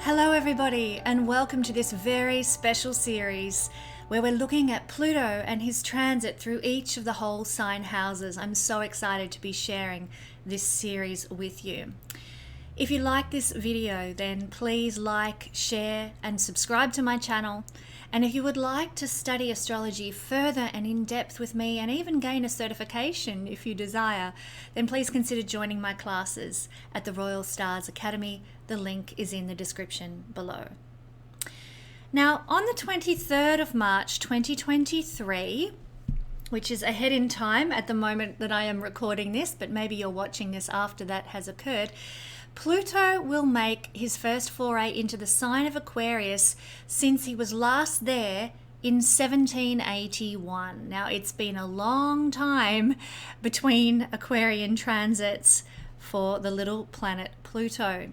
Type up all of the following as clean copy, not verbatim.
Hello everybody, and welcome to this very special series where we're looking at Pluto and his transit through each of the whole sign houses. I'm so excited to be sharing this series with you. If you like this video, then please like, share and subscribe to my channel. And if you would like to study astrology further and in depth with me and even gain a certification if you desire, then please consider joining my classes at the Royal Stars Academy. The link is in the description below. Now, on the 23rd of March 2023, which is ahead in time at the moment that I am recording this, but maybe you're watching this after that has occurred, Pluto will make his first foray into the sign of Aquarius since he was last there in 1781. Now, it's been a long time between Aquarian transits for the little planet Pluto.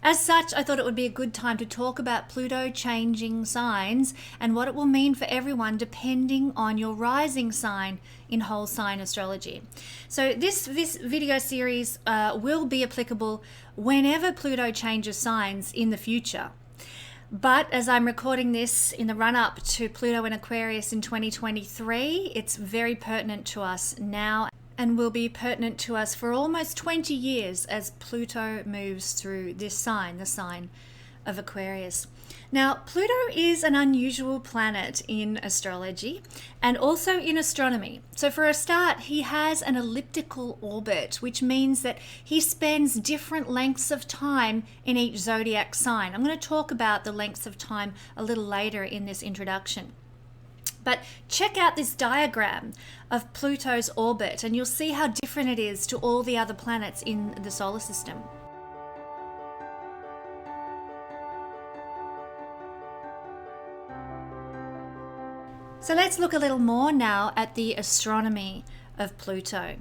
As such, I thought it would be a good time to talk about Pluto changing signs and what it will mean for everyone depending on your rising sign in whole sign astrology. So this video series will be applicable whenever Pluto changes signs in the future. But as I'm recording this in the run-up to Pluto in Aquarius in 2023, it's very pertinent to us now and will be pertinent to us for almost 20 years as Pluto moves through this sign, the sign of Aquarius. Now, Pluto is an unusual planet in astrology and also in astronomy. So for a start, he has an elliptical orbit, which means that he spends different lengths of time in each zodiac sign. I'm going to talk about the lengths of time a little later in this introduction. But check out this diagram of Pluto's orbit and you'll see how different it is to all the other planets in the solar system. So let's look a little more now at the astronomy of Pluto.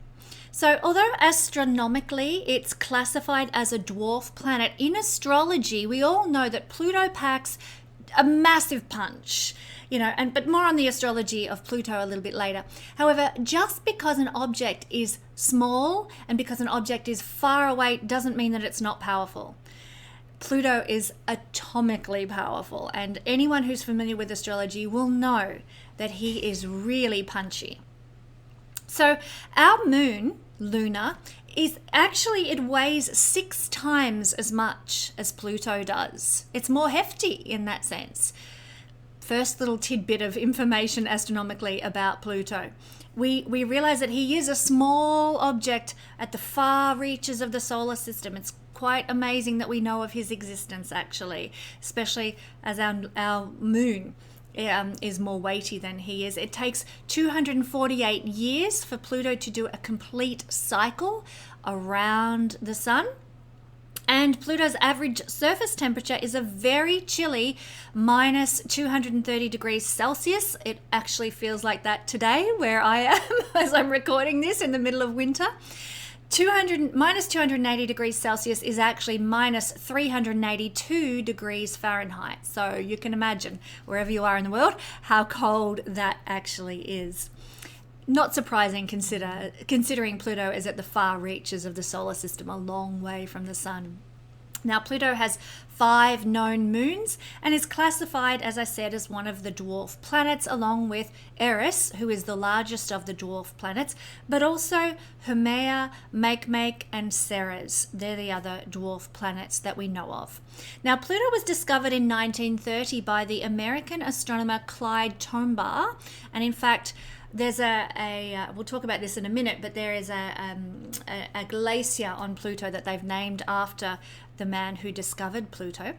So although astronomically it's classified as a dwarf planet, in astrology we all know that Pluto packs a massive punch, but more on the astrology of Pluto a little bit later. However, just because an object is small and because an object is far away doesn't mean that it's not powerful. Pluto is atomically powerful, and anyone who's familiar with astrology will know that he is really punchy. So our moon, Luna, it weighs 6 times as much as Pluto does. It's more hefty in that sense. First little tidbit of information astronomically about Pluto. We realize that he is a small object at the far reaches of the solar system. It's quite amazing that we know of his existence, actually, especially as our moon is more weighty than he is. It takes 248 years for Pluto to do a complete cycle around the sun. And Pluto's average surface temperature is a very chilly minus 230 degrees Celsius. It actually feels like that today where I am as I'm recording this in the middle of winter. Minus 280 degrees Celsius is actually minus 382 degrees Fahrenheit. So you can imagine, wherever you are in the world, how cold that actually is. Not surprising considering Pluto is at the far reaches of the solar system, a long way from the sun. Now, Pluto has 5 known moons and is classified, as I said, as one of the dwarf planets, along with Eris, who is the largest of the dwarf planets, but also Haumea, Makemake, and Ceres. They're the other dwarf planets that we know of. Now, Pluto was discovered in 1930 by the American astronomer Clyde Tombaugh, and in fact, there's we'll talk about this in a minute, but there is a glacier on Pluto that they've named after the man who discovered Pluto.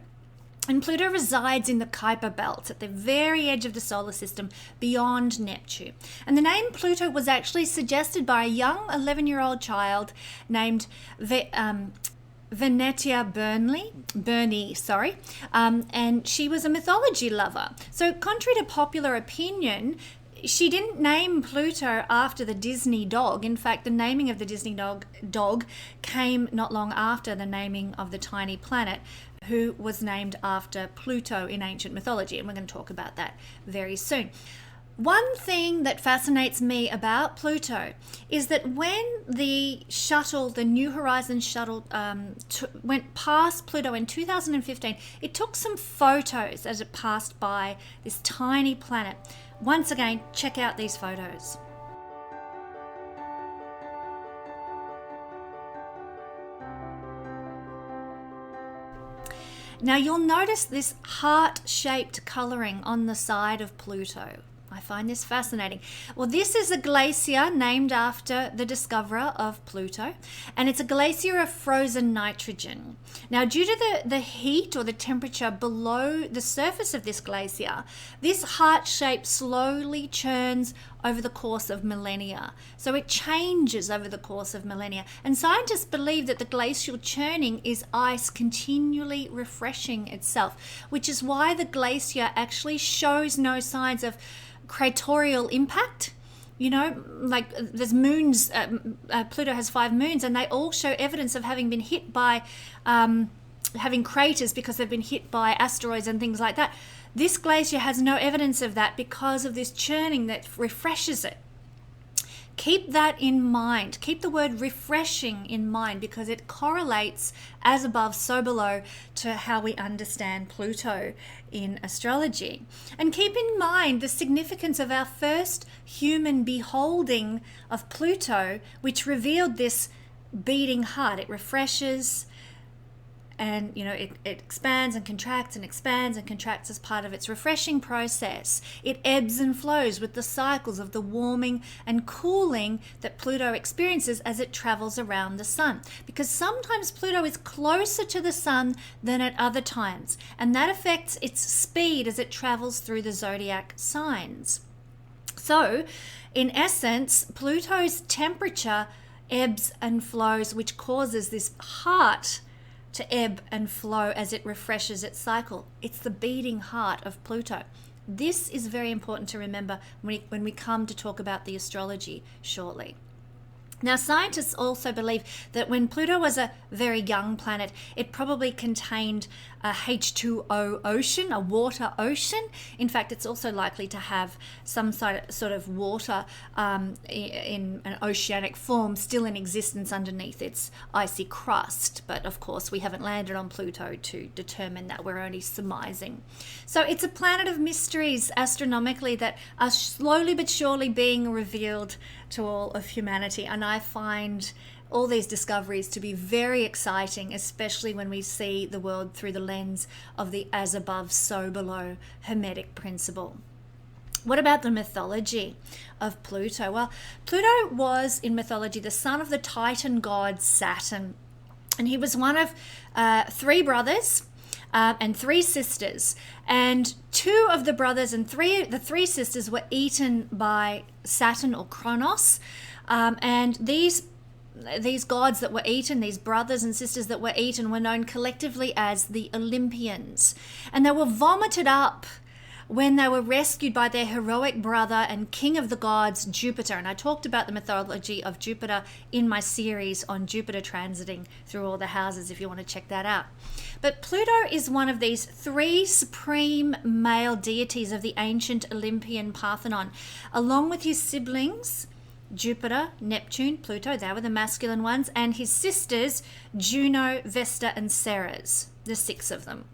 And Pluto resides in the Kuiper belt at the very edge of the solar system beyond Neptune. And the name Pluto was actually suggested by a young 11-year-old child named Venetia Burney, and she was a mythology lover. So contrary to popular opinion, she didn't name Pluto after the Disney dog. In fact, the naming of the Disney dog came not long after the naming of the tiny planet, who was named after Pluto in ancient mythology. And we're going to talk about that very soon. One thing that fascinates me about Pluto is that when the shuttle, the New Horizons shuttle, went past Pluto in 2015, it took some photos as it passed by this tiny planet. Once again, check out these photos. Now you'll notice this heart-shaped colouring on the side of Pluto. I find this fascinating. Well, this is a glacier named after the discoverer of Pluto, and it's a glacier of frozen nitrogen. Now, due to the heat or the temperature below the surface of this glacier, this heart shape slowly churns over the course of millennia. So it changes over the course of millennia. And scientists believe that the glacial churning is ice continually refreshing itself, which is why the glacier actually shows no signs of craterial impact. You know, like there's moons, Pluto has 5 moons, and they all show evidence of having been hit by, having craters because they've been hit by asteroids and things like that. This glacier has no evidence of that because of this churning that refreshes it. Keep that in mind. Keep the word refreshing in mind because it correlates as above, so below to how we understand Pluto in astrology. And keep in mind the significance of our first human beholding of Pluto, which revealed this beating heart. It refreshes, and you know, it expands and contracts and expands and contracts as part of its refreshing process. It ebbs and flows with the cycles of the warming and cooling that Pluto experiences as it travels around the sun. Because sometimes Pluto is closer to the sun than at other times, and that affects its speed as it travels through the zodiac signs. So, in essence, Pluto's temperature ebbs and flows, which causes this heart to ebb and flow as it refreshes its cycle. It's the beating heart of Pluto. This is very important to remember when we come to talk about the astrology shortly. Now, scientists also believe that when Pluto was a very young planet, it probably contained a H2O ocean, a water ocean. In fact, it's also likely to have some sort of water in an oceanic form still in existence underneath its icy crust. But of course, we haven't landed on Pluto to determine that. We're only surmising. So it's a planet of mysteries astronomically that are slowly but surely being revealed to all of humanity. And I find all these discoveries to be very exciting, especially when we see the world through the lens of the as above, so below Hermetic principle. What about the mythology of Pluto? Well, Pluto was in mythology the son of the Titan god Saturn, and he was one of 3 brothers and 3 sisters, and 2 of the brothers and the 3 sisters were eaten by Saturn or Kronos, and these gods that were eaten, these brothers and sisters that were eaten, were known collectively as the Olympians, and they were vomited up when they were rescued by their heroic brother and king of the gods, Jupiter. And I talked about the mythology of Jupiter in my series on Jupiter transiting through all the houses, if you want to check that out. But Pluto is one of these 3 supreme male deities of the ancient Olympian Parthenon, along with his siblings, Jupiter, Neptune, Pluto, they were the masculine ones, and his sisters, Juno, Vesta, and Ceres, the 6 of them.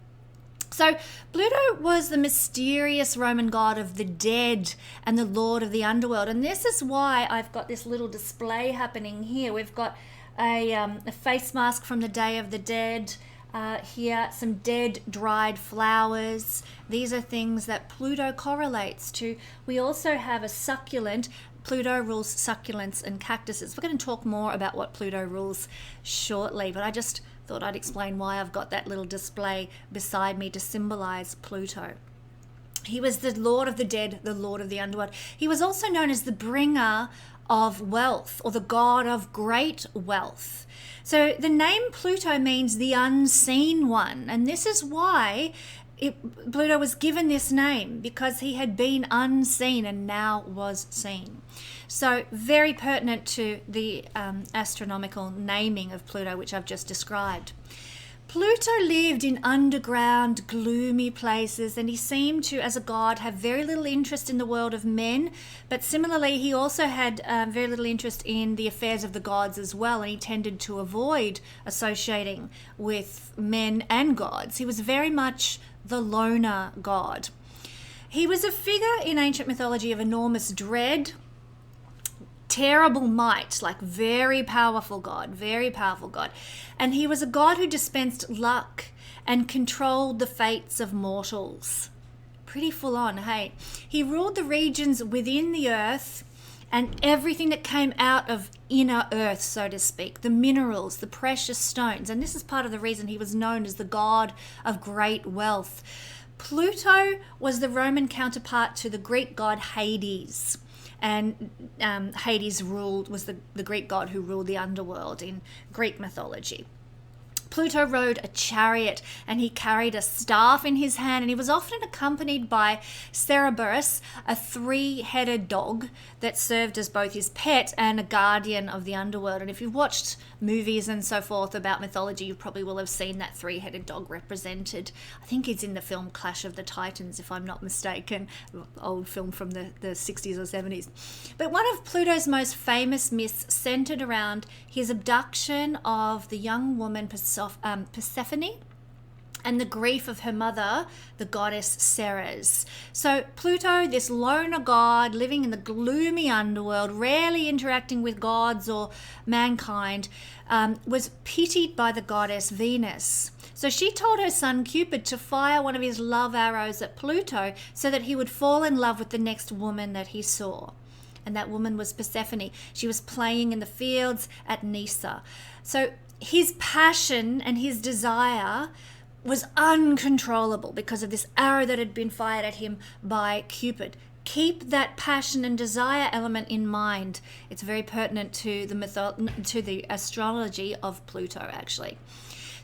So Pluto was the mysterious Roman god of the dead and the lord of the underworld. And this is why I've got this little display happening here. We've got a face mask from the Day of the Dead here, some dead dried flowers. These are things that Pluto correlates to. We also have a succulent. Pluto rules succulents and cactuses. We're going to talk more about what Pluto rules shortly, but I just thought I'd explain why I've got that little display beside me to symbolize Pluto. He was the lord of the dead, the lord of the underworld. He was also known as the bringer of wealth, or the god of great wealth. So the name Pluto means the unseen one, and this is why Pluto was given this name, because he had been unseen and now was seen. So very pertinent to the astronomical naming of Pluto, which I've just described. Pluto lived in underground, gloomy places, and he seemed to, as a god, have very little interest in the world of men. But similarly, he also had very little interest in the affairs of the gods as well, and he tended to avoid associating with men and gods. He was very much the loner god. He was a figure in ancient mythology of enormous dread, terrible might, like very powerful god. And he was a god who dispensed luck and controlled the fates of mortals. Pretty full on, hey? He ruled the regions within the earth and everything that came out of inner earth, so to speak, the minerals, the precious stones. And this is part of the reason he was known as the god of great wealth. Pluto was the Roman counterpart to the Greek god Hades. And Hades was the Greek god who ruled the underworld in Greek mythology. Pluto rode a chariot and he carried a staff in his hand, and he was often accompanied by Cerberus, a three-headed dog that served as both his pet and a guardian of the underworld. And if you've watched movies and so forth about mythology, you probably will have seen that three-headed dog represented. I think it's in the film Clash of the Titans, if I'm not mistaken, old film from the 60s or 70s. But one of Pluto's most famous myths centered around his abduction of the young woman Persephone and the grief of her mother, the goddess Ceres. So Pluto, this loner god living in the gloomy underworld, rarely interacting with gods or mankind, was pitied by the goddess Venus. So she told her son Cupid to fire one of his love arrows at Pluto so that he would fall in love with the next woman that he saw. And that woman was Persephone. She was playing in the fields at Nysa. So his passion and his desire was uncontrollable because of this arrow that had been fired at him by Cupid. Keep that passion and desire element in mind. It's very pertinent to the astrology of Pluto, actually.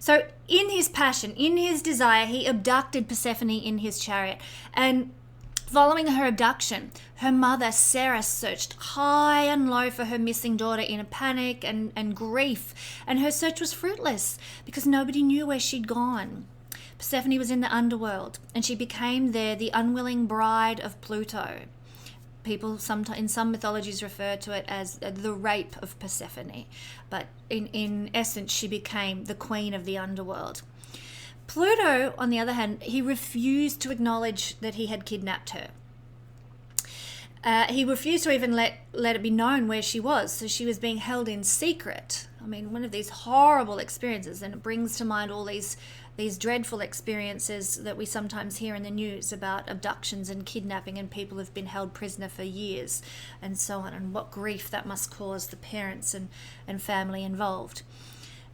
So in his passion, in his desire, he abducted Persephone in his chariot. And following her abduction, her mother, Ceres, searched high and low for her missing daughter in a panic and grief. And her search was fruitless because nobody knew where she'd gone. Persephone was in the underworld, and she became there the unwilling bride of Pluto. People sometimes in some mythologies refer to it as the rape of Persephone. But in essence, she became the queen of the underworld. Pluto, on the other hand, he refused to acknowledge that he had kidnapped her. He refused to even let it be known where she was, so she was being held in secret. I mean, one of these horrible experiences, and it brings to mind all these dreadful experiences that we sometimes hear in the news about abductions and kidnapping, and people have been held prisoner for years and so on, and what grief that must cause the parents and family involved.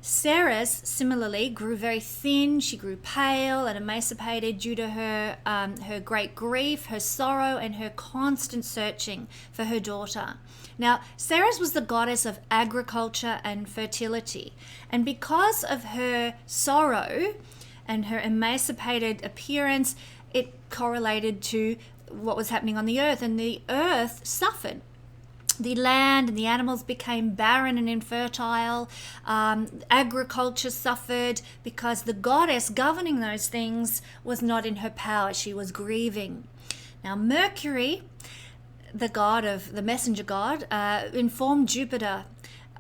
Ceres, similarly, grew very thin. She grew pale and emaciated due to her great grief, her sorrow, and her constant searching for her daughter. Now, Ceres was the goddess of agriculture and fertility. And because of her sorrow and her emaciated appearance, it correlated to what was happening on the earth, and the earth suffered. The land and the animals became barren and infertile. Agriculture suffered because the goddess governing those things was not in her power. She was grieving. Now, Mercury, the messenger god, informed Jupiter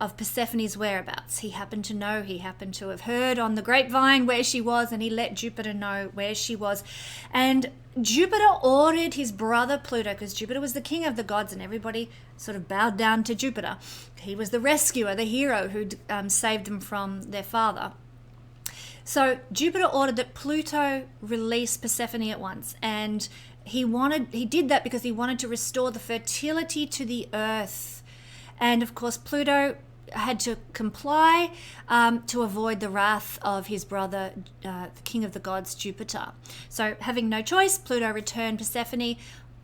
of Persephone's whereabouts. He happened to have heard on the grapevine where she was, and he let Jupiter know where she was. And Jupiter ordered his brother Pluto, because Jupiter was the king of the gods and everybody sort of bowed down to Jupiter. He was the rescuer, the hero who saved them from their father. So Jupiter ordered that Pluto release Persephone at once, and he did that because he wanted to restore the fertility to the earth. And of course, Pluto had to comply to avoid the wrath of his brother, the king of the gods, Jupiter. So having no choice, Pluto returned Persephone,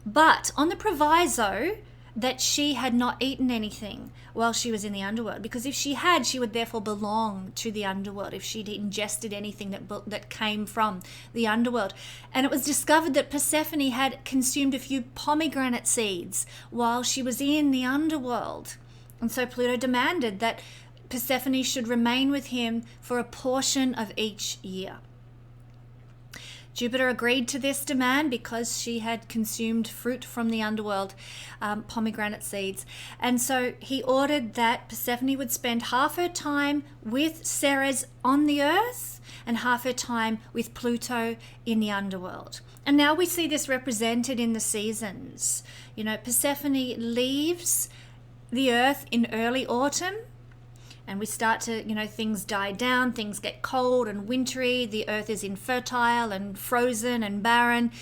but on the proviso that she had not eaten anything while she was in the underworld, because if she had, she would therefore belong to the underworld if she'd ingested anything that came from the underworld. And it was discovered that Persephone had consumed a few pomegranate seeds while she was in the underworld. And so Pluto demanded that Persephone should remain with him for a portion of each year. Jupiter agreed to this demand because she had consumed fruit from the underworld, pomegranate seeds. And so he ordered that Persephone would spend half her time with Ceres on the earth and half her time with Pluto in the underworld. And now we see this represented in the seasons. You know, Persephone leaves the earth in early autumn, and we start to, things die down, things get cold and wintry, the earth is infertile and frozen and barren,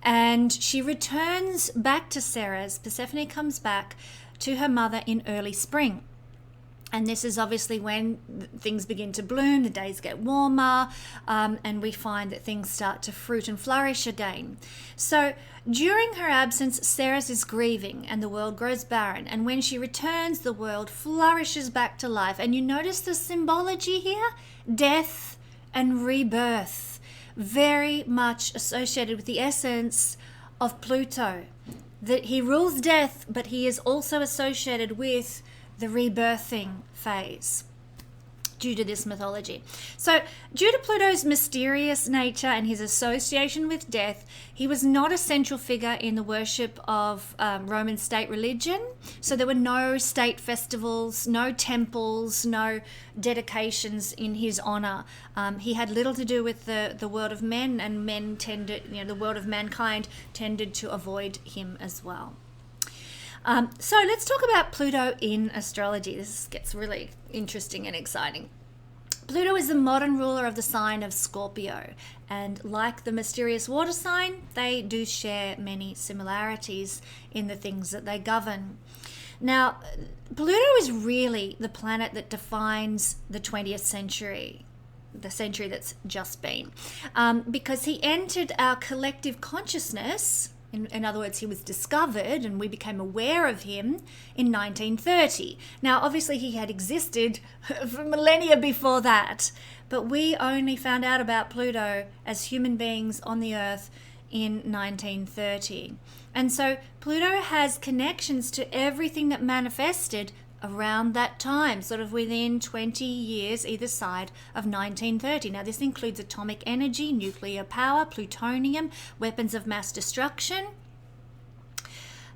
and she returns back to Ceres. Persephone comes back to her mother in early spring. And this is obviously when things begin to bloom, the days get warmer, and we find that things start to fruit and flourish again. So during her absence, Ceres is grieving and the world grows barren. And when she returns, the world flourishes back to life. And you notice the symbology here? Death and rebirth, very much associated with the essence of Pluto. That he rules death, but he is also associated with the rebirthing phase due to this mythology. So due to Pluto's mysterious nature and his association with death, he was not a central figure in the worship of Roman state religion. So there were no state festivals, no temples, no dedications in his honor. He had little to do with the world of men, and men tended, the world of mankind tended to avoid him as well. So let's talk about Pluto in astrology. This gets really interesting and exciting. Pluto is the modern ruler of the sign of Scorpio, and like the mysterious water sign, they do share many similarities in the things that they govern. Now, Pluto is really the planet that defines the 20th century, the century that's just been, because he entered our collective consciousness. In other words, he was discovered and we became aware of him in 1930. Now, obviously, he had existed for millennia before that, but we only found out about Pluto as human beings on the Earth in 1930. And so Pluto has connections to everything that manifested around that time, sort of within 20 years either side of 1930. Now, this includes atomic energy, nuclear power, plutonium, weapons of mass destruction.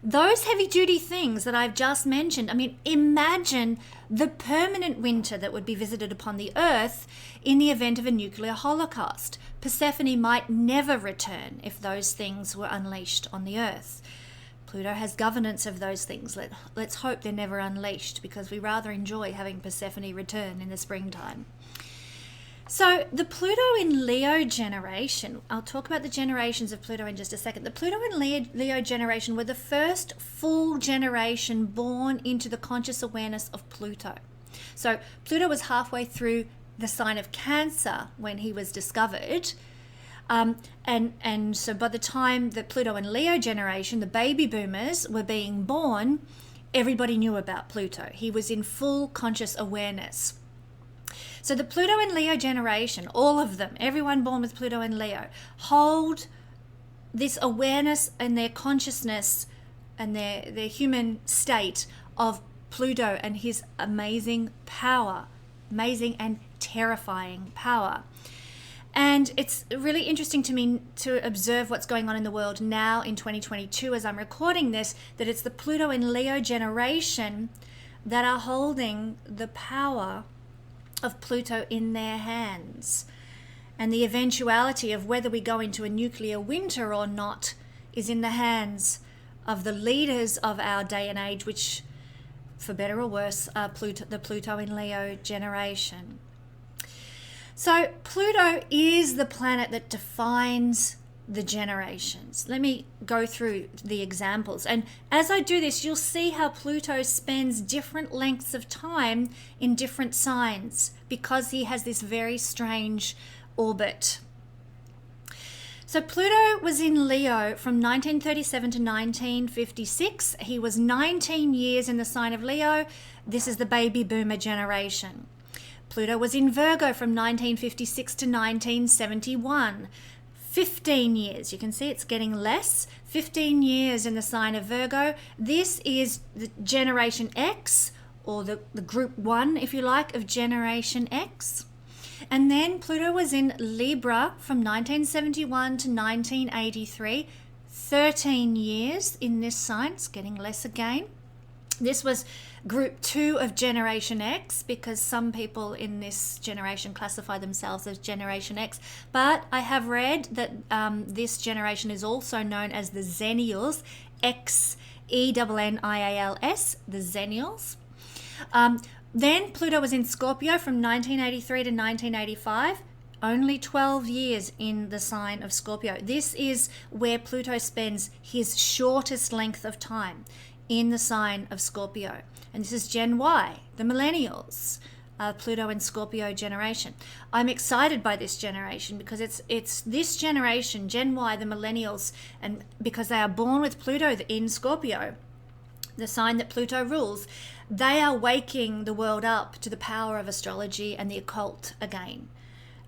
Those heavy-duty things that I've just mentioned, I mean, imagine the permanent winter that would be visited upon the Earth in the event of a nuclear holocaust. Persephone might never return if those things were unleashed on the Earth. Pluto has governance of those things. Let's hope they're never unleashed, because we rather enjoy having Persephone return in the springtime. So the Pluto in Leo generation, I'll talk about the generations of Pluto in just a second. The Pluto in Leo generation were the first full generation born into the conscious awareness of Pluto. So Pluto was halfway through the sign of Cancer when he was discovered. And so by the time the Pluto and Leo generation, the baby boomers, were being born, everybody knew about Pluto. He was in full conscious awareness. So the Pluto and Leo generation, all of them, everyone born with Pluto and Leo, hold this awareness and their consciousness and their human state of Pluto and his amazing power, amazing and terrifying power. And it's really interesting to me to observe what's going on in the world now in 2022 as I'm recording this, that it's the Pluto and Leo generation that are holding the power of Pluto in their hands. And the eventuality of whether we go into a nuclear winter or not is in the hands of the leaders of our day and age, which, for better or worse, are the Pluto in Leo generation. So Pluto is the planet that defines the generations. Let me go through the examples. And as I do this, you'll see how Pluto spends different lengths of time in different signs because he has this very strange orbit. So Pluto was in Leo from 1937 to 1956. He was 19 years in the sign of Leo. This is the baby boomer generation. Pluto was in Virgo from 1956 to 1971. 15 years. You can see it's getting less. 15 years in the sign of Virgo. This is the Generation X or the group 1, if you like, of Generation X. And then Pluto was in Libra from 1971 to 1983, 13 years in this sign. It's getting less again. This was group 2 of Generation X, because some people in this generation classify themselves as Generation X. But I have read that this generation is also known as the Xennials, Xennials, the Xennials. Then Pluto was in Scorpio from 1983 to 1985. Only 12 years in the sign of Scorpio. This is where Pluto spends his shortest length of time, in the sign of Scorpio. And this is Gen Y, the millennials, Pluto and Scorpio generation. I'm excited by this generation because it's this generation, Gen Y, the millennials, and because they are born with Pluto in Scorpio, the sign that Pluto rules, they are waking the world up to the power of astrology and the occult again.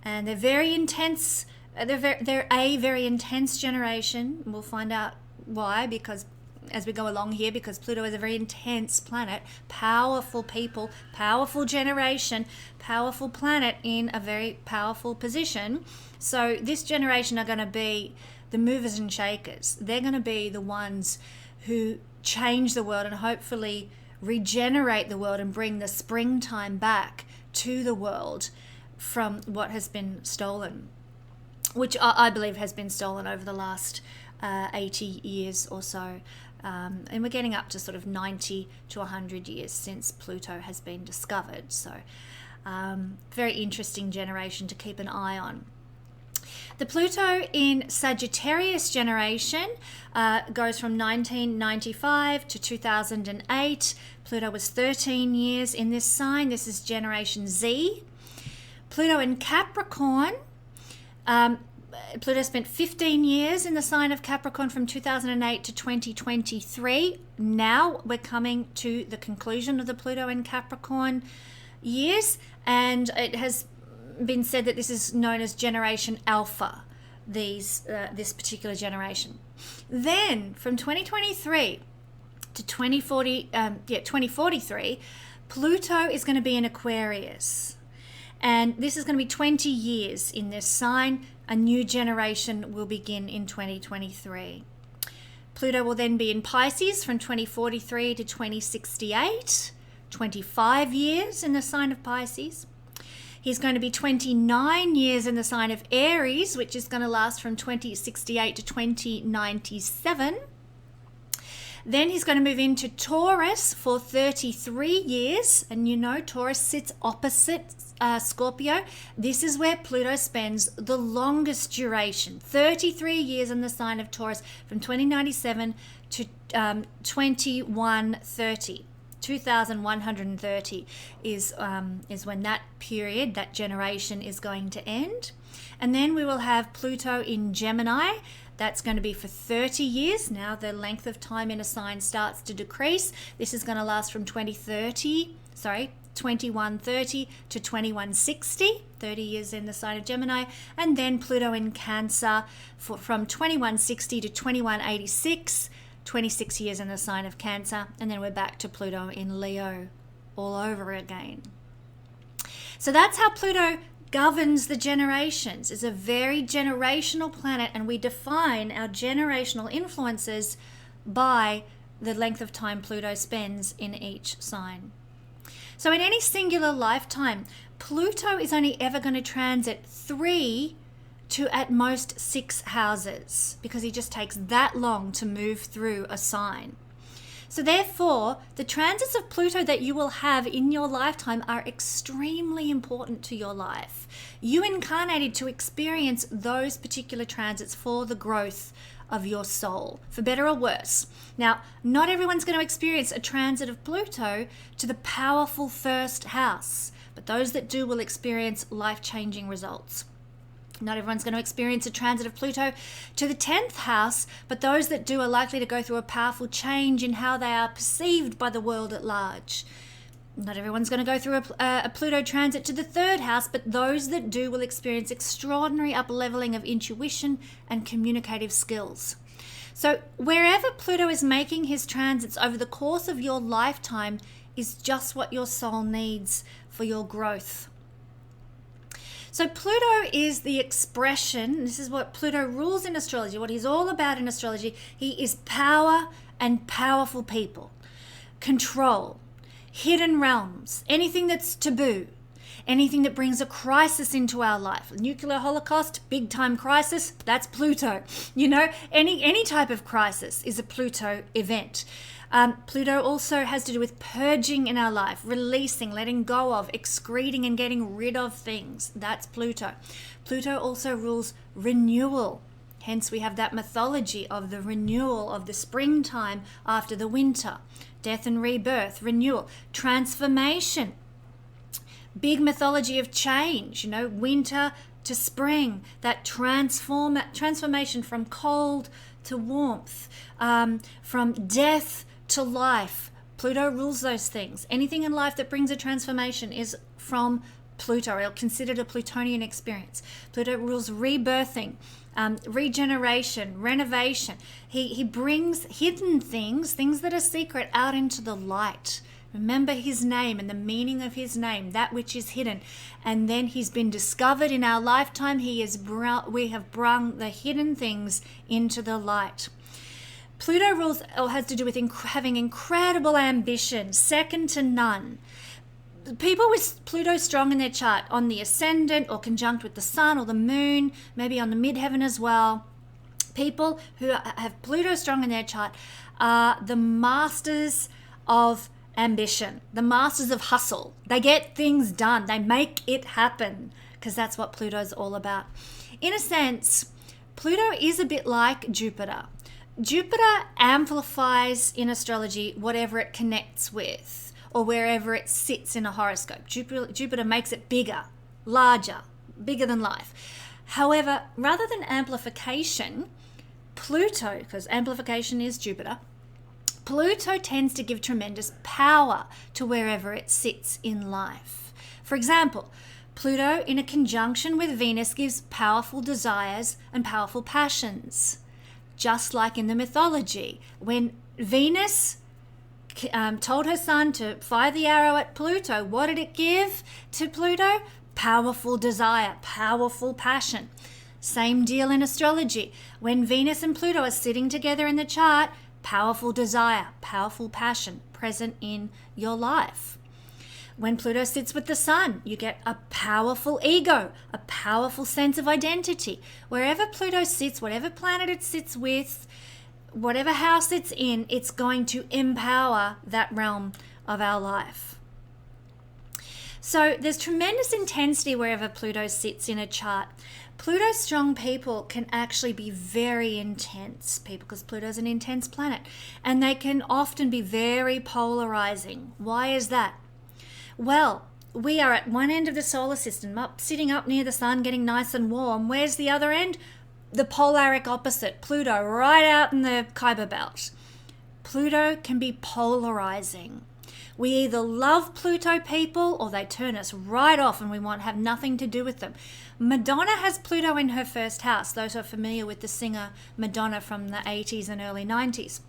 And they're very intense. They're a very intense generation. We'll find out why, because as we go along here, because Pluto is a very intense planet, powerful people, powerful generation, powerful planet in a very powerful position. So this generation are going to be the movers and shakers. They're going to be the ones who change the world and hopefully regenerate the world and bring the springtime back to the world from what has been stolen, which I believe has been stolen over the last 80 years or so. And we're getting up to sort of 90 to 100 years since Pluto has been discovered. So very interesting generation to keep an eye on. The Pluto in Sagittarius generation goes from 1995 to 2008. Pluto was 13 years in this sign. This is Generation Z. Pluto in Capricorn. Pluto spent 15 years in the sign of Capricorn from 2008 to 2023. Now we're coming to the conclusion of the Pluto in Capricorn years, and it has been said that this is known as Generation Alpha, this particular generation. Then from 2023 to 2043, Pluto is going to be in Aquarius. And this is going to be 20 years in this sign. A new generation will begin in 2023. Pluto will then be in Pisces from 2043 to 2068, 25 years in the sign of Pisces. He's going to be 29 years in the sign of Aries, which is going to last from 2068 to 2097. Then he's going to move into Taurus for 33 years. And you know, Taurus sits opposite Scorpio. This is where Pluto spends the longest duration, 33 years in the sign of Taurus from 2097 to 2130. 2130 is when that period, that generation is going to end. And then we will have Pluto in Gemini. That's going to be for 30 years. Now the length of time in a sign starts to decrease. This is going to last from 2130 to 2160, 30 years in the sign of Gemini. And then Pluto in Cancer from 2160 to 2186, 26 years in the sign of Cancer. And then we're back to Pluto in Leo all over again. So that's how Pluto governs the generations. It's a very generational planet, and we define our generational influences by the length of time Pluto spends in each sign. So in any singular lifetime, Pluto is only ever going to transit 3 to at most 6 houses, because he just takes that long to move through a sign. So therefore, the transits of Pluto that you will have in your lifetime are extremely important to your life. You incarnated to experience those particular transits for the growth of your soul, for better or worse. Now, not everyone's going to experience a transit of Pluto to the powerful first house, but those that do will experience life-changing results. Not everyone's going to experience a transit of Pluto to the 10th house, but those that do are likely to go through a powerful change in how they are perceived by the world at large. Not everyone's going to go through a Pluto transit to the 3rd house, but those that do will experience extraordinary up-leveling of intuition and communicative skills. So wherever Pluto is making his transits over the course of your lifetime, is just what your soul needs for your growth. So Pluto is the expression, this is what Pluto rules in astrology, what he's all about in astrology. He is power and powerful people, control, hidden realms, anything that's taboo, anything that brings a crisis into our life. Nuclear holocaust, big time crisis, that's Pluto. You know, any type of crisis is a Pluto event. Pluto also has to do with purging in our life, releasing, letting go of, excreting and getting rid of things. That's Pluto. Pluto also rules renewal. Hence we have that mythology of the renewal of the springtime after the winter. Death and rebirth, renewal, transformation. Big mythology of change, you know, winter to spring, that transformation from cold to warmth, from death to life. Pluto rules those things. Anything in life that brings a transformation is from Pluto, or considered a Plutonian experience. Pluto rules rebirthing, regeneration, renovation. He brings hidden things that are secret, out into the light. Remember his name and the meaning of his name, that which is hidden. And then he's been discovered in our lifetime. We have brung the hidden things into the light. Pluto rules, or has to do with having incredible ambition, second to none. People with Pluto strong in their chart on the ascendant or conjunct with the sun or the moon, maybe on the midheaven as well. People who have Pluto strong in their chart are the masters of ambition, the masters of hustle. They get things done. They make it happen, because that's what Pluto's all about. In a sense, Pluto is a bit like Jupiter. Jupiter amplifies in astrology whatever it connects with or wherever it sits in a horoscope. Jupiter makes it bigger, larger, bigger than life. However, rather than amplification, Pluto, because amplification is Jupiter, Pluto tends to give tremendous power to wherever it sits in life. For example, Pluto in a conjunction with Venus gives powerful desires and powerful passions. Just like in the mythology, when Venus told her son to fire the arrow at Pluto, what did it give to Pluto? Powerful desire, powerful passion. Same deal in astrology. When Venus and Pluto are sitting together in the chart, powerful desire, powerful passion present in your life. When Pluto sits with the sun, you get a powerful ego, a powerful sense of identity. Wherever Pluto sits, whatever planet it sits with, whatever house it's in, it's going to empower that realm of our life. So there's tremendous intensity wherever Pluto sits in a chart. Pluto strong people can actually be very intense people, because Pluto's an intense planet, and they can often be very polarizing. Why is that? Well, we are at one end of the solar system, sitting up near the sun, getting nice and warm. Where's the other end? The polaric opposite, Pluto, right out in the Kuiper Belt. Pluto can be polarizing. We either love Pluto people or they turn us right off and we want to have nothing to do with them. Madonna has Pluto in her first house, those who are familiar with the singer Madonna from the 80s and early 90s.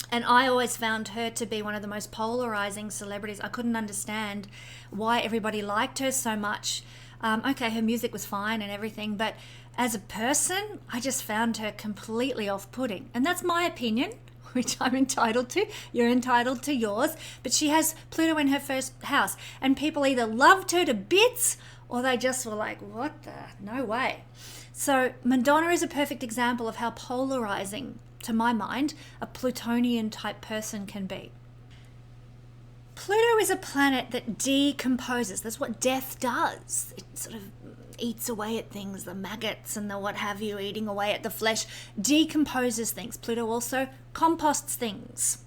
And I always found her to be one of the most polarizing celebrities. I couldn't understand why everybody liked her so much. Okay, her music was fine and everything, but as a person, I just found her completely off-putting. And that's my opinion, which I'm entitled to. You're entitled to yours. But she has Pluto in her first house. And people either loved her to bits or they just were like, what the? No way. So Madonna is a perfect example of how polarizing, to my mind, a Plutonian type person can be. Pluto is a planet that decomposes. That's what death does. It sort of eats away at things, the maggots and the what have you, eating away at the flesh, decomposes things. Pluto also composts things.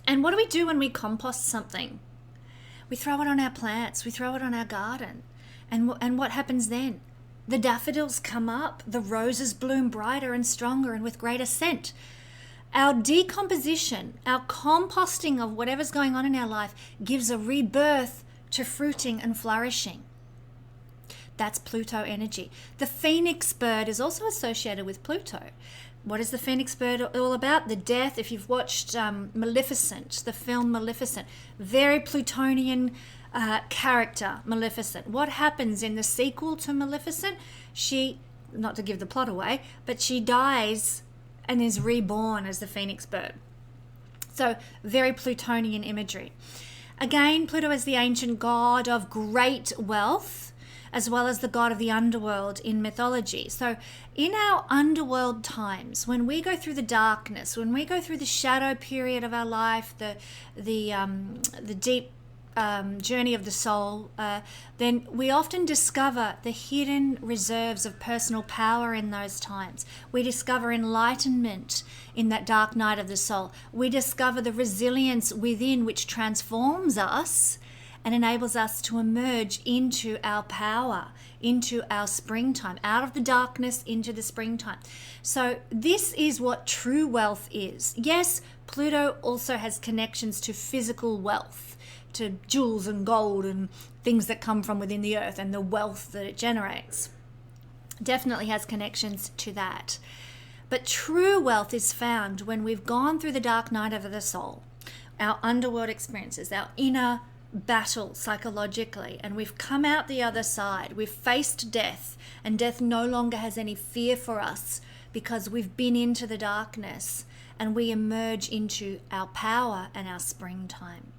And what do we do when we compost something? We throw it on our plants, we throw it on our garden. And what happens then? The daffodils come up, the roses bloom brighter and stronger and with greater scent. Our decomposition, our composting of whatever's going on in our life gives a rebirth to fruiting and flourishing. That's Pluto energy. The phoenix bird is also associated with Pluto. What is the phoenix bird all about? The death. If you've watched Maleficent, the film Maleficent, very Plutonian character, Maleficent. What happens in the sequel to Maleficent? She, not to give the plot away, but she dies and is reborn as the phoenix bird. So very Plutonian imagery. Again, Pluto is the ancient god of great wealth, as well as the god of the underworld in mythology. So in our underworld times, when we go through the darkness, when we go through the shadow period of our life, the deep journey of the soul, then we often discover the hidden reserves of personal power in those times. We discover enlightenment in that dark night of the soul. We discover the resilience within which transforms us and enables us to emerge into our power, into our springtime, out of the darkness into the springtime. So this is what true wealth is. Yes, Pluto also has connections to physical wealth, to jewels and gold and things that come from within the earth and the wealth that it generates. Definitely has connections to that. But true wealth is found when we've gone through the dark night of the soul, our underworld experiences, our inner battle psychologically, and we've come out the other side. We've faced death, and death no longer has any fear for us because we've been into the darkness and we emerge into our power and our springtime.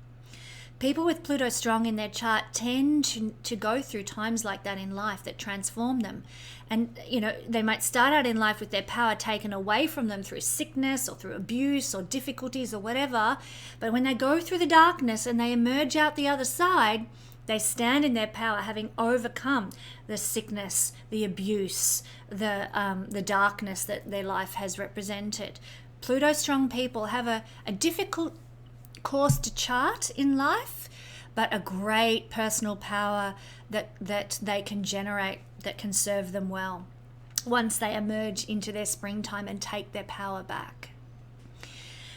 People with Pluto strong in their chart tend to go through times like that in life that transform them. And, they might start out in life with their power taken away from them through sickness or through abuse or difficulties or whatever. But when they go through the darkness and they emerge out the other side, they stand in their power, having overcome the sickness, the abuse, the darkness that their life has represented. Pluto strong people have a difficult course to chart in life, but a great personal power that they can generate that can serve them well once they emerge into their springtime and take their power back.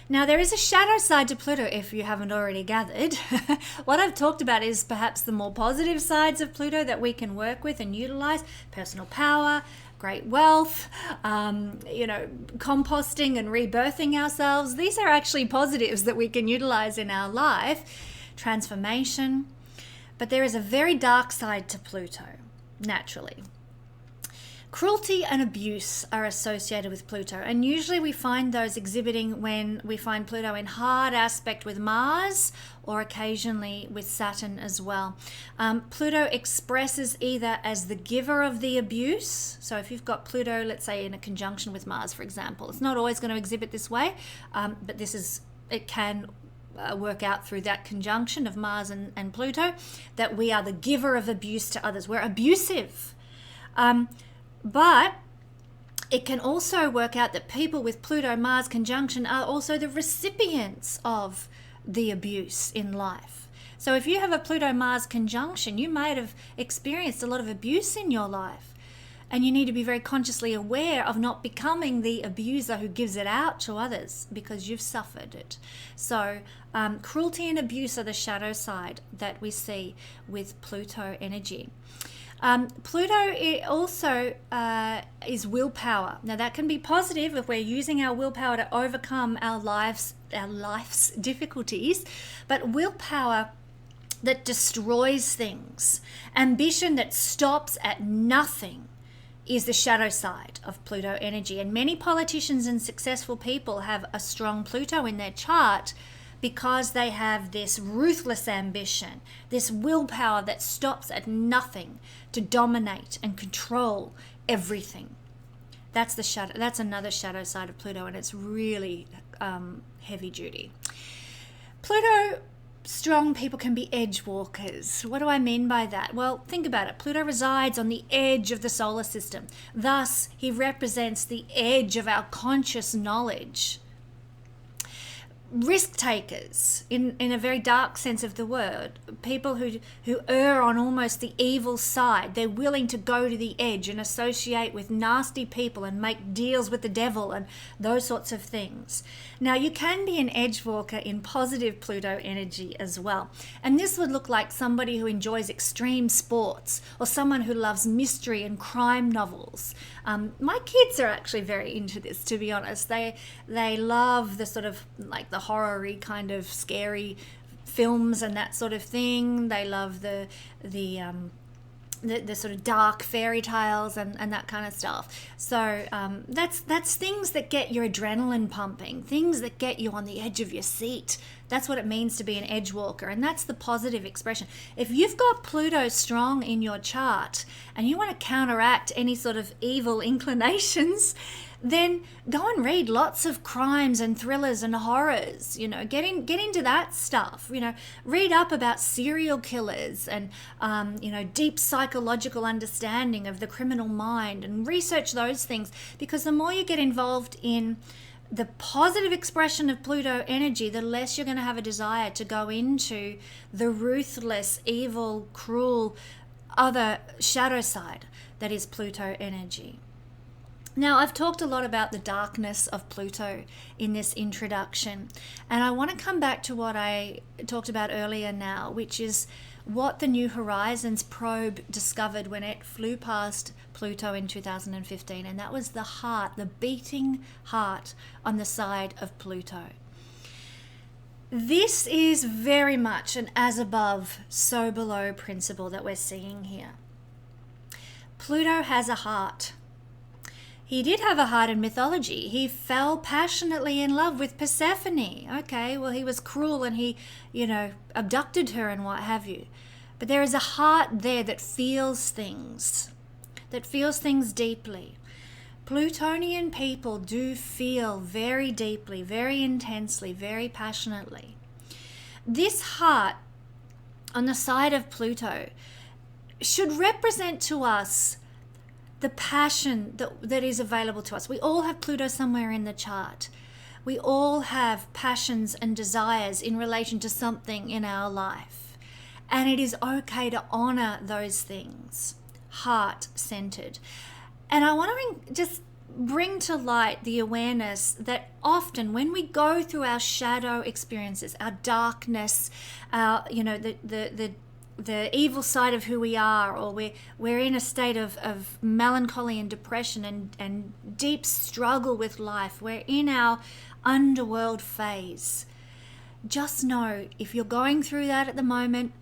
Now, there is a shadow side to Pluto, if you haven't already gathered. What I've talked about is perhaps the more positive sides of Pluto that we can work with and utilize: personal power, great wealth, composting and rebirthing ourselves. These are actually positives that we can utilize in our life, transformation. But there is a very dark side to Pluto, naturally. Cruelty and abuse are associated with Pluto, and usually we find those exhibiting when we find Pluto in hard aspect with Mars, or occasionally with Saturn as well. Pluto expresses either as the giver of the abuse. So if you've got Pluto, let's say in a conjunction with Mars, for example, it's not always going to exhibit this way, but it can work out through that conjunction of Mars and Pluto, that we are the giver of abuse to others. We're abusive. But it can also work out that people with Pluto-Mars conjunction are also the recipients of the abuse in life. So if you have a Pluto-Mars conjunction, you might have experienced a lot of abuse in your life. And you need to be very consciously aware of not becoming the abuser who gives it out to others because you've suffered it. So cruelty and abuse are the shadow side that we see with Pluto energy. Pluto also is willpower. Now that can be positive if we're using our willpower to overcome our life's difficulties, but willpower that destroys things, ambition that stops at nothing, is the shadow side of Pluto energy. And many politicians and successful people have a strong Pluto in their chart because they have this ruthless ambition, this willpower that stops at nothing to dominate and control everything. That's the shadow. That's another shadow side of Pluto, and it's really heavy duty. Pluto strong people can be edge walkers. What do I mean by that? Well, think about it. Pluto resides on the edge of the solar system. Thus, he represents the edge of our conscious knowledge. risk takers in a very dark sense of the word, people who err on almost the evil side. They're willing to go to the edge and associate with nasty people and make deals with the devil and those sorts of things. Now, you can be an edge walker in positive Pluto energy as well, and this would look like somebody who enjoys extreme sports or someone who loves mystery and crime novels. My kids are actually very into this, to be honest. They love the sort of like the horror-y kind of scary films and that sort of thing. They love the sort of dark fairy tales and that kind of stuff. So that's things that get your adrenaline pumping, things that get you on the edge of your seat. That's what it means to be an edge walker, and that's the positive expression. If you've got Pluto strong in your chart and you want to counteract any sort of evil inclinations, then go and read lots of crimes and thrillers and horrors. Get into that stuff. Read up about serial killers and deep psychological understanding of the criminal mind, and research those things, because the more you get involved in the positive expression of Pluto energy, the less you're going to have a desire to go into the ruthless, evil, cruel, other shadow side that is Pluto energy. Now, I've talked a lot about the darkness of Pluto in this introduction, and I want to come back to what I talked about earlier now, which is what the New Horizons probe discovered when it flew past Pluto in 2015, and that was the heart, the beating heart on the side of Pluto. This is very much an as above, so below principle that we're seeing here. Pluto has a heart. He did have a heart in mythology. He fell passionately in love with Persephone. Okay, well, he was cruel and he, abducted her and what have you. But there is a heart there that feels things deeply. Plutonian people do feel very deeply, very intensely, very passionately. This heart on the side of Pluto should represent to us the passion that is available to us. We all have Pluto somewhere in the chart. We all have passions and desires in relation to something in our life. And it is okay to honor those things, heart-centered. And I want to just bring to light the awareness that often when we go through our shadow experiences, our darkness, our, the evil side of who we are, or we're in a state of melancholy and depression and deep struggle with life, we're in our underworld phase. Just know, if you're going through that at the moment,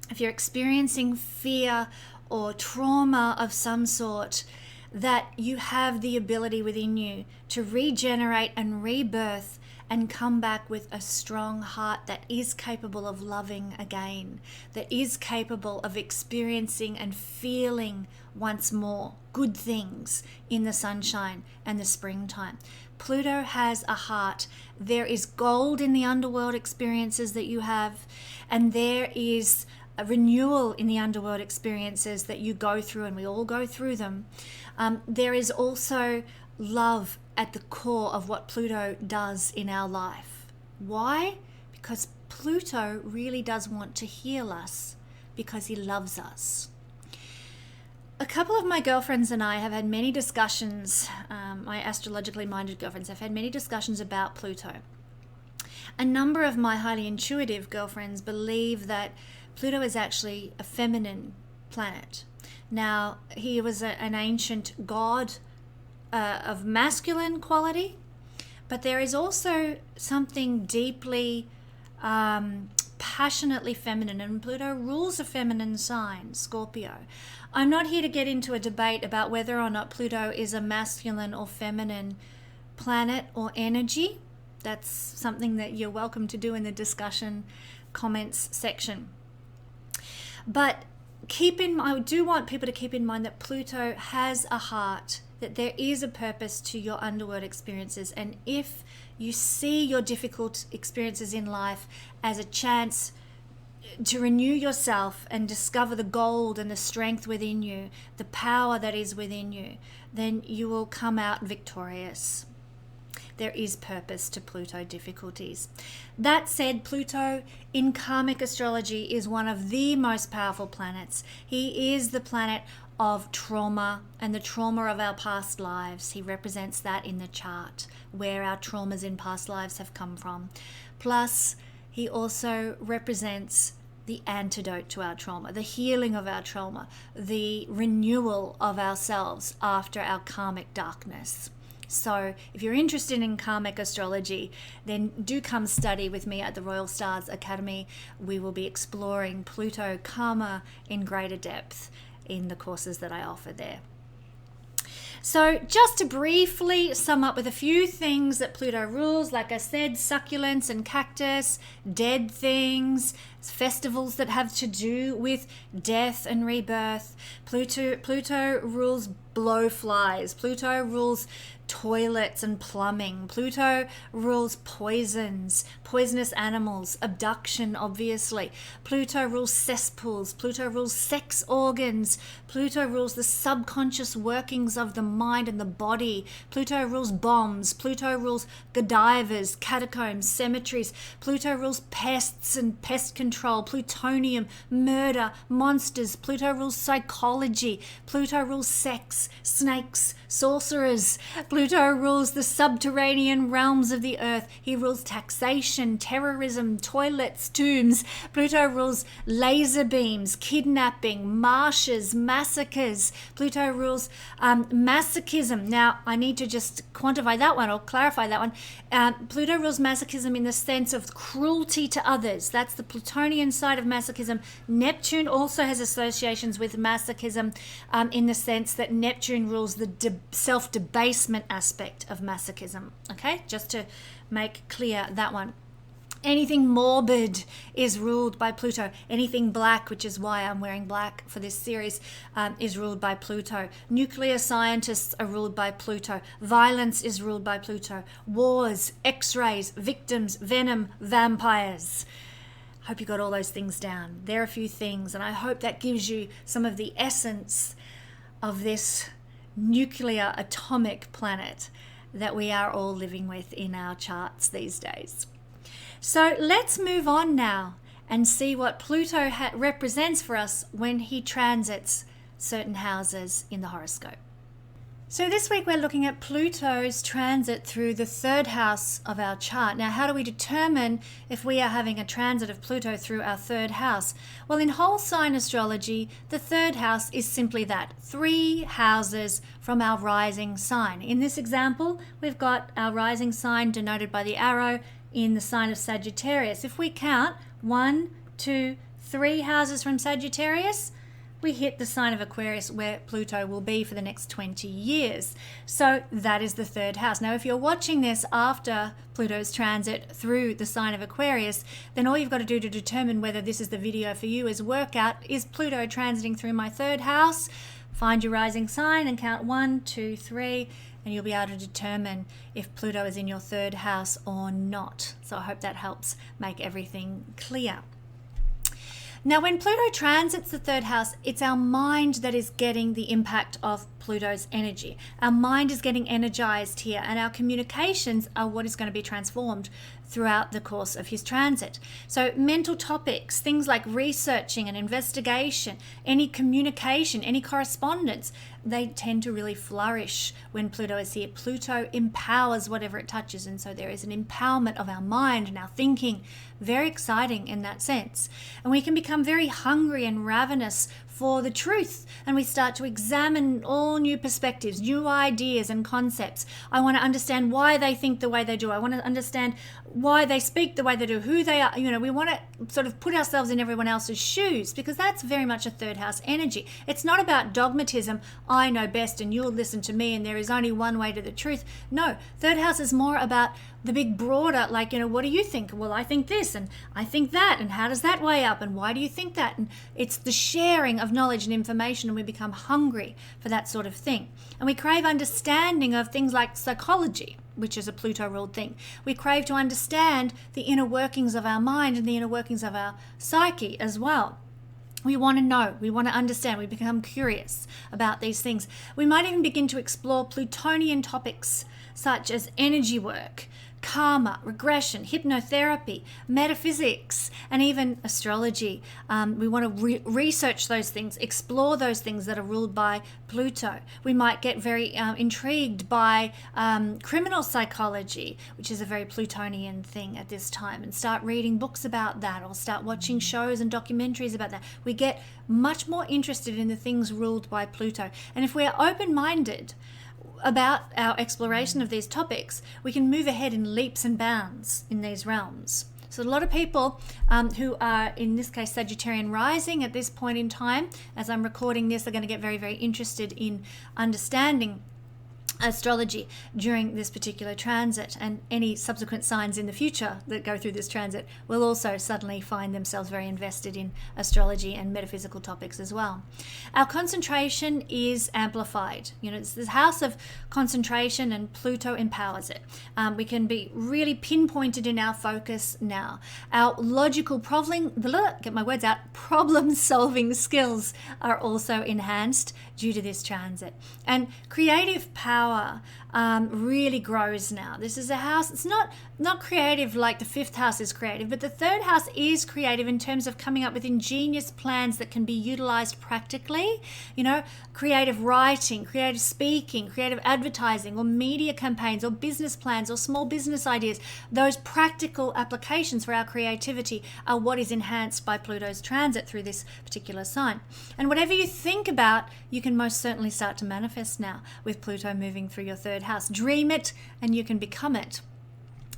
if you're experiencing fear or trauma of some sort, that you have the ability within you to regenerate and rebirth and come back with a strong heart that is capable of loving again, that is capable of experiencing and feeling once more good things in the sunshine and the springtime. Pluto has a heart. There is gold in the underworld experiences that you have, and there is a renewal in the underworld experiences that you go through, and we all go through them. There is also love at the core of what Pluto does in our life. Why? Because Pluto really does want to heal us, because he loves us. A couple of my girlfriends and I have had many discussions, my astrologically minded girlfriends have had many discussions about Pluto. A number of my highly intuitive girlfriends believe that Pluto is actually a feminine planet. Now, he was an ancient god of masculine quality, but there is also something deeply, passionately feminine, and Pluto rules a feminine sign, Scorpio. I'm not here to get into a debate about whether or not Pluto is a masculine or feminine planet or energy. That's something that you're welcome to do in the discussion comments section. But I do want people to keep in mind that Pluto has a heart, that there is a purpose to your underworld experiences. And if you see your difficult experiences in life as a chance to renew yourself and discover the gold and the strength within you, the power that is within you, then you will come out victorious. there is purpose to Pluto difficulties. That said, Pluto in karmic astrology is one of the most powerful planets. He is the planet of trauma and the trauma of our past lives. He represents that in the chart, where our traumas in past lives have come from. Plus, he also represents the antidote to our trauma, the healing of our trauma, the renewal of ourselves after our karmic darkness. So if you're interested in karmic astrology, then do come study with me at the Royal Stars Academy. We will be exploring Pluto karma in greater depth in the courses that I offer there. So just to briefly sum up with a few things that Pluto rules, like I said, succulents and cactus, dead things, festivals that have to do with death and rebirth. Pluto rules blowflies. Pluto rules toilets and plumbing. Pluto rules poisons, poisonous animals, abduction, obviously. Pluto rules cesspools. Pluto rules sex organs. Pluto rules the subconscious workings of the mind and the body. Pluto rules bombs. Pluto rules Godivas, catacombs, cemeteries. Pluto rules pests and pest control, plutonium, murder, monsters. Pluto rules psychology. Pluto rules sex, snakes, sorcerers. Pluto rules the subterranean realms of the earth. He rules taxation, terrorism, toilets, tombs. Pluto rules laser beams, kidnapping, marshes, massacres. Pluto rules masochism. Now, I need to just quantify that one or clarify that one. Pluto rules masochism in the sense of cruelty to others. That's the Plutonian side of masochism. Neptune also has associations with masochism in the sense that Neptune rules the self-debasement aspect of masochism. Okay, just to make clear that one. Anything morbid is ruled by Pluto. Anything black, which is why I'm wearing black for this series, is ruled by Pluto. Nuclear scientists are ruled by Pluto. Violence is ruled by Pluto. Wars, X-rays, victims, venom, vampires. Hope you got all those things down. There are a few things, and I hope that gives you some of the essence of this nuclear atomic planet that we are all living with in our charts these days. So let's move on now and see what Pluto represents for us when he transits certain houses in the horoscope. So this week we're looking at Pluto's transit through the third house of our chart. Now, how do we determine if we are having a transit of Pluto through our third house? Well, in whole sign astrology, the third house is simply that, 3 houses from our rising sign. In this example, we've got our rising sign denoted by the arrow in the sign of Sagittarius. If we count 1, 2, 3 houses from Sagittarius, we hit the sign of Aquarius, where Pluto will be for the next 20 years. So that is the third house. Now, if you're watching this after Pluto's transit through the sign of Aquarius, then all you've got to do to determine whether this is the video for you is work out, is Pluto transiting through my third house? Find your rising sign and count 1, 2, 3, and you'll be able to determine if Pluto is in your third house or not. So I hope that helps make everything clear. Now, when Pluto transits the third house, it's our mind that is getting the impact of Pluto's energy. Our mind is getting energized here, and our communications are what is going to be transformed throughout the course of his transit. So mental topics, things like researching and investigation, any communication, any correspondence, they tend to really flourish when Pluto is here. Pluto empowers whatever it touches, and so there is an empowerment of our mind and our thinking. Very exciting in that sense. And we can become very hungry and ravenous for the truth, and we start to examine all new perspectives, new ideas and concepts. I want to understand why they think the way they do. I want to understand why they speak the way they do, who they are. You know, we want to sort of put ourselves in everyone else's shoes, because that's very much a third house energy. It's not about dogmatism, I know best and you'll listen to me and there is only one way to the truth. No, third house is more about the big broader, like, you know, what do you think? Well, I think this and I think that, and how does that weigh up, and why do you think that? And it's the sharing of knowledge and information, and we become hungry for that sort of thing. And we crave understanding of things like psychology, which is a Pluto-ruled thing. We crave to understand the inner workings of our mind and the inner workings of our psyche as well. We want to know, we want to understand, we become curious about these things. We might even begin to explore Plutonian topics such as energy work, karma, regression, hypnotherapy, metaphysics, and even astrology. We want to research those things, explore those things that are ruled by Pluto. We might get very intrigued by criminal psychology, which is a very Plutonian thing at this time, and start reading books about that, or start watching shows and documentaries about that. We get much more interested in the things ruled by Pluto. And if we're open-minded about our exploration of these topics, we can move ahead in leaps and bounds in these realms. So a lot of people who are, in this case, Sagittarian rising at this point in time, as I'm recording this, are going to get very, very interested in understanding astrology during this particular transit, and any subsequent signs in the future that go through this transit will also suddenly find themselves very invested in astrology and metaphysical topics as well. Our concentration is amplified. It's this house of concentration, and Pluto empowers it. We can be really pinpointed in our focus now. Our logical problem solving skills are also enhanced due to this transit, and creative power really grows now. This is a house, it's not creative like the fifth house is creative, but the third house is creative in terms of coming up with ingenious plans that can be utilized practically. Creative writing, creative speaking, creative advertising, or media campaigns, or business plans, or small business ideas. Those practical applications for our creativity are what is enhanced by Pluto's transit through this particular sign. And whatever you think about, you can most certainly start to manifest now with Pluto moving through your third house. Dream it and you can become it.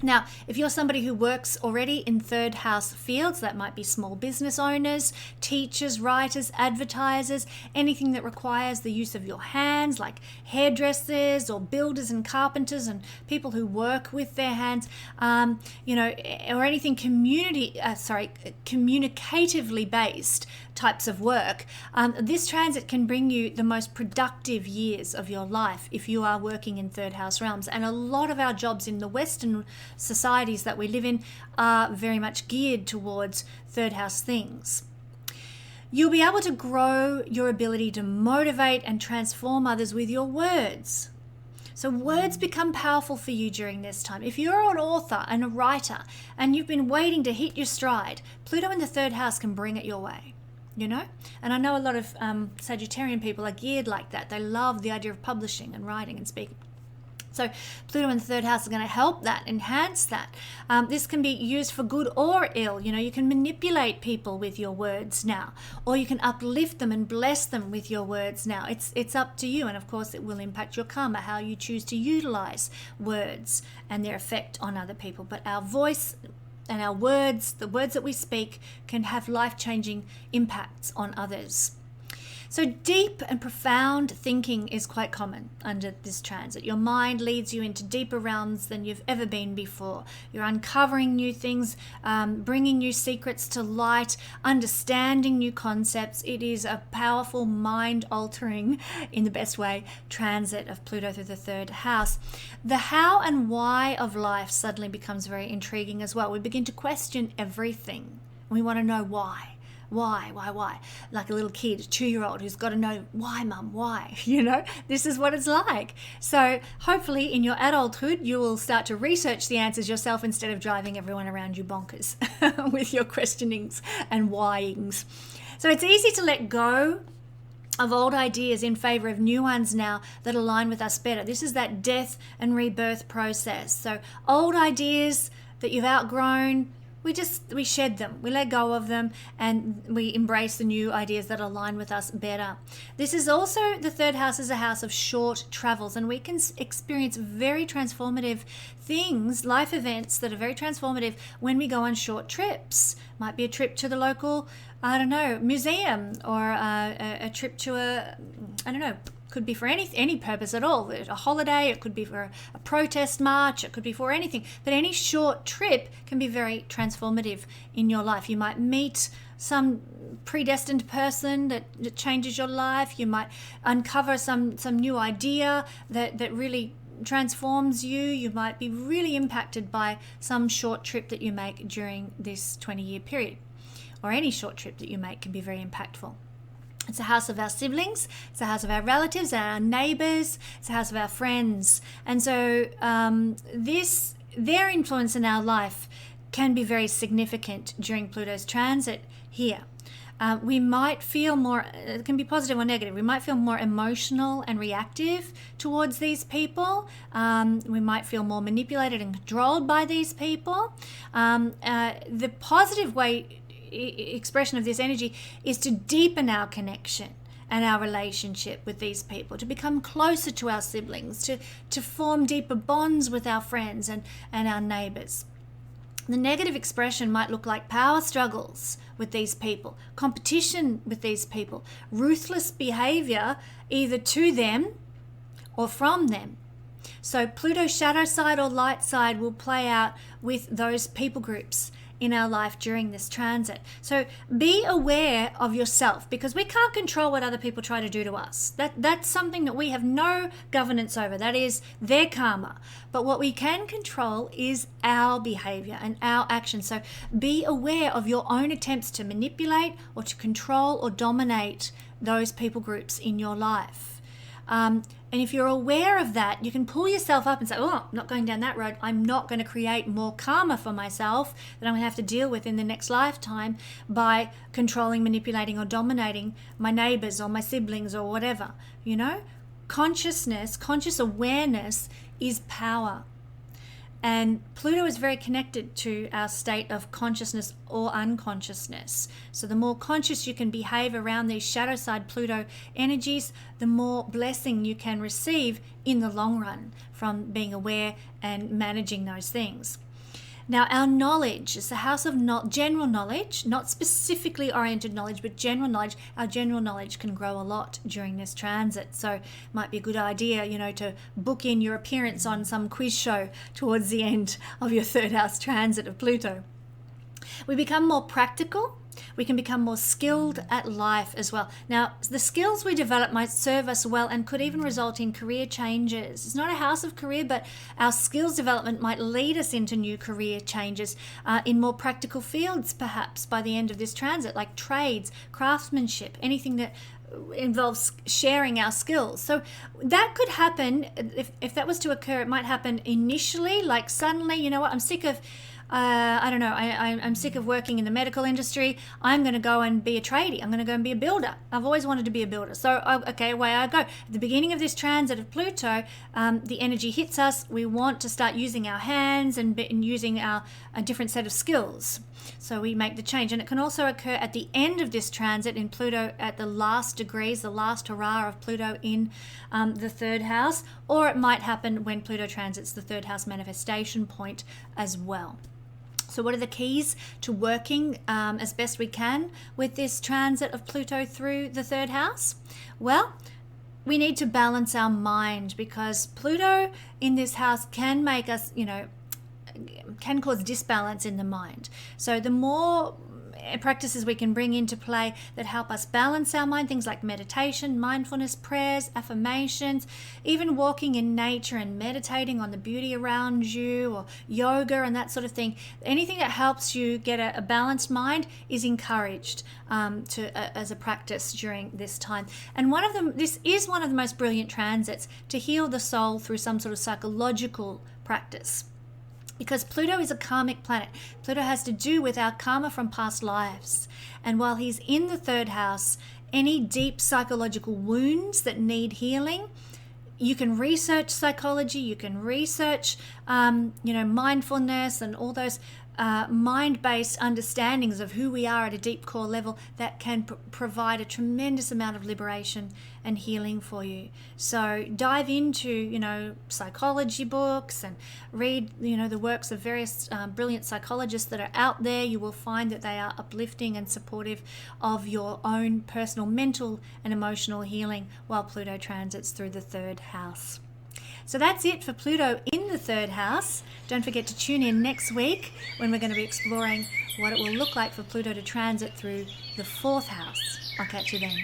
Now, if you're somebody who works already in third house fields, that might be small business owners, teachers, writers, advertisers, anything that requires the use of your hands, like hairdressers or builders and carpenters and people who work with their hands, or anything communicatively based types of work. This transit can bring you the most productive years of your life if you are working in third house realms. And a lot of our jobs in the Western societies that we live in are very much geared towards third house things. You'll be able to grow your ability to motivate and transform others with your words. So words become powerful for you during this time. If you're an author and a writer and you've been waiting to hit your stride, Pluto in the third house can bring it your way. And I know a lot of Sagittarian people are geared like that. They love the idea of publishing and writing and speaking. So Pluto in the third house is going to help that, enhance that. This can be used for good or ill. You can manipulate people with your words now, or you can uplift them and bless them with your words now. It's up to you, and of course it will impact your karma, how you choose to utilize words and their effect on other people. But our voice and our words, the words that we speak, can have life-changing impacts on others. So deep and profound thinking is quite common under this transit. Your mind leads you into deeper realms than you've ever been before. You're uncovering new things, bringing new secrets to light, understanding new concepts. It is a powerful, mind-altering, in the best way, transit of Pluto through the third house. The how and why of life suddenly becomes very intriguing as well. We begin to question everything. We want to know why. Why? Like a little kid, a 2-year-old who's got to know, why, Mum, why? This is what it's like. So hopefully in your adulthood, you will start to research the answers yourself instead of driving everyone around you bonkers with your questionings and whyings. So it's easy to let go of old ideas in favor of new ones now that align with us better. This is that death and rebirth process. So old ideas that you've outgrown, we shed them, we let go of them, and we embrace the new ideas that align with us better. This is also, the third house is a house of short travels, and we can experience very transformative things, life events that are very transformative when we go on short trips. Might be a trip to the local, museum, or a trip to could be for any purpose at all. A holiday, it could be for a protest march, it could be for anything. But any short trip can be very transformative in your life. You might meet some predestined person that changes your life. You might uncover some new idea that really transforms you. You might be really impacted by some short trip that you make during this 20-year period. or any short trip that you make can be very impactful. It's a house of our siblings, it's a house of our relatives, our neighbours, it's a house of our friends. And so their influence in our life can be very significant during Pluto's transit here. We might feel more, it can be positive or negative, we might feel more emotional and reactive towards these people. We might feel more manipulated and controlled by these people. The positive expression of this energy is to deepen our connection and our relationship with these people, to become closer to our siblings, to form deeper bonds with our friends and our neighbours. The negative expression might look like power struggles with these people, competition with these people, ruthless behavior either to them or from them. So Pluto's shadow side or light side will play out with those people groups in our life during this transit. So be aware of yourself, because we can't control what other people try to do to us. That's something that we have no governance over. That is their karma. But what we can control is our behavior and our actions. So be aware of your own attempts to manipulate or to control or dominate those people groups in your life. And if you're aware of that, you can pull yourself up and say, oh, I'm not going down that road. I'm not going to create more karma for myself that I'm going to have to deal with in the next lifetime by controlling, manipulating, or dominating my neighbors or my siblings or whatever. You know, conscious awareness is power. And Pluto is very connected to our state of consciousness or unconsciousness. So the more conscious you can behave around these shadow side Pluto energies, the more blessing you can receive in the long run from being aware and managing those things. Now, our knowledge is the house of general knowledge, not specifically oriented knowledge, but general knowledge. Our general knowledge can grow a lot during this transit. So it might be a good idea, to book in your appearance on some quiz show towards the end of your third house transit of Pluto. We become more practical. We can become more skilled at life as well. Now, the skills we develop might serve us well and could even result in career changes. It's not a house of career, but our skills development might lead us into new career changes in more practical fields, perhaps, by the end of this transit, like trades, craftsmanship, anything that involves sharing our skills. So that could happen. If that was to occur, it might happen initially, like suddenly, you know what, I'm sick of I'm sick of working in the medical industry. I'm going to go and be a tradie. I'm going to go and be a builder. I've always wanted to be a builder. So, away I go. At the beginning of this transit of Pluto, the energy hits us. We want to start using our hands and using a different set of skills. So we make the change. And it can also occur at the end of this transit in Pluto at the last degrees, the last hurrah of Pluto in the third house. Or it might happen when Pluto transits the third house manifestation point as well. So what are the keys to working as best we can with this transit of Pluto through the third house? Well, we need to balance our mind, because Pluto in this house can make us, can cause disbalance in the mind. So the more practices we can bring into play that help us balance our mind, things like meditation, mindfulness, prayers, affirmations, even walking in nature and meditating on the beauty around you, or yoga and that sort of thing. Anything that helps you get a balanced mind is encouraged as a practice during this time. And this is one of the most brilliant transits to heal the soul through some sort of psychological practice. Because Pluto is a karmic planet. Pluto has to do with our karma from past lives. And while he's in the third house, any deep psychological wounds that need healing, you can research psychology, you can research, mindfulness and all those mind-based understandings of who we are at a deep core level that can provide a tremendous amount of liberation and healing for you. So dive into, psychology books and read, the works of various brilliant psychologists that are out there. You will find that they are uplifting and supportive of your own personal mental and emotional healing while Pluto transits through the third house. So that's it for Pluto in the third house. Don't forget to tune in next week when we're going to be exploring what it will look like for Pluto to transit through the fourth house. I'll catch you then.